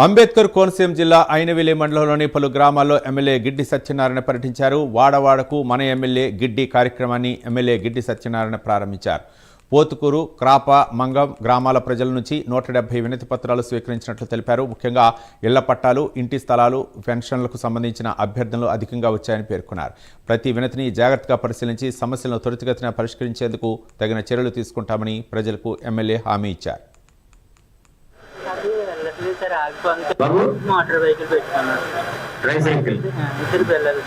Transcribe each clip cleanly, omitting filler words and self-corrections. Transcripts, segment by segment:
అంబేద్కర్ కోనసీమ జిల్లా అయినవిల్లి మండలంలోని పలు గ్రామాల్లో ఎమ్మెల్యే గిడ్డి సత్యనారాయణ పర్యటించారు. వాడవాడకు మన ఎమ్మెల్యే గిడ్డి కార్యక్రమాన్ని ఎమ్మెల్యే గిడ్డి సత్యనారాయణ ప్రారంభించారు. పోతుకూరు, క్రాప, మంగం గ్రామాల ప్రజల నుంచి 170 వినతి పత్రాలు స్వీకరించినట్లు తెలిపారు. ముఖ్యంగా ఇళ్ల పట్టాలు, ఇంటి స్థలాలు, పెన్షన్లకు సంబంధించిన అభ్యర్థనలు అధికంగా వచ్చాయని పేర్కొన్నారు. ప్రతి వినతిని జాగ్రత్తగా పరిశీలించి సమస్యలను త్వరితగతిన పరిష్కరించేందుకు తగిన చర్యలు తీసుకుంటామని ప్రజలకు ఎమ్మెల్యే హామీ ఇచ్చారు. మోటార్ వెహికల్ పెట్టుకున్నాను. ట్రైసైకిల్ ఇద్దరు పిల్లలు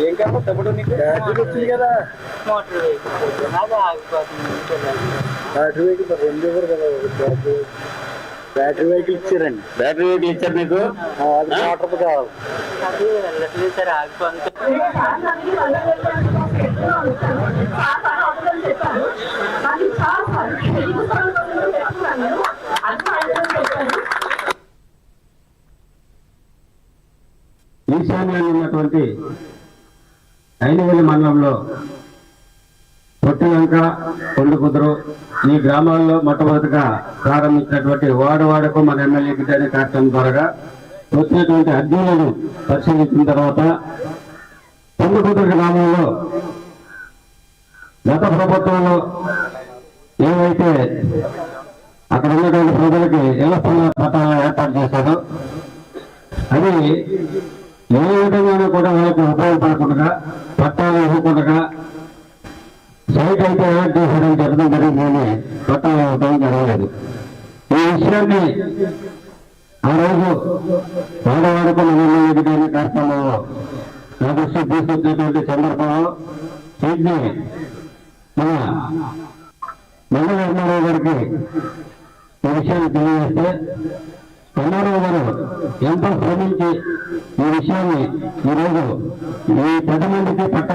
ఏం కాదు తప్పుడు వచ్చింది కదా. మోటార్ వెహికల్ అది ఆగిపోతుంది. బ్యాటరీ వెహికల్ రెండు ఎవరు కదా. బ్యాటరీ వెహికల్ ఇచ్చారండి. బ్యాటరీ వెహికల్ ఇచ్చారు మీకు. అది మోటార్ కావాలి. అది వెళ్ళట్లేదు సార్, ఆగిపోతుంది. ఈశాన్యంలో ఉన్నటువంటి అయినవిల్లి మండలంలో పొట్టిలంక, కొండకుదురు ఈ గ్రామాల్లో మొట్టమొదటిగా ప్రారంభించినటువంటి వాడవాడకు మన ఎమ్మెల్యే గిడ్డి అనే కార్యక్రమం ద్వారా వచ్చినటువంటి అర్జీలను పరిశీలించిన తర్వాత కొండకుదురు గ్రామంలో గత ప్రభుత్వంలో ఏవైతే అక్కడ ఉన్నటువంటి ప్రజలకి ఇళ్ల స్థల పట్టాలను ఏర్పాటు చేశారో అది ఏ విధంగానూ కూడా వాళ్ళకి ఉపయోగపడకుండా, పట్టాలు ఇవ్వకుండా సైట్ అయితే యాడ్ చేశారని చెప్పడం జరిగిందని పట్టాలు ఇవ్వడం జరగలేదు. ఈ విషయాన్ని ఆ రోజు వాడవాడకు మన కార్యక్రమంలో నా దృష్టి తీసుకొచ్చినటువంటి సందర్భంలో వీటిని మన మండల ఎంఆర్ఓ గారికి ఈ విషయాన్ని తెలియజేస్తే ఎంఆర్ఓ గారు ఎంతో శ్రమించి ఈ విషయాన్ని ఈరోజు ఈ 10 మందికి పట్ట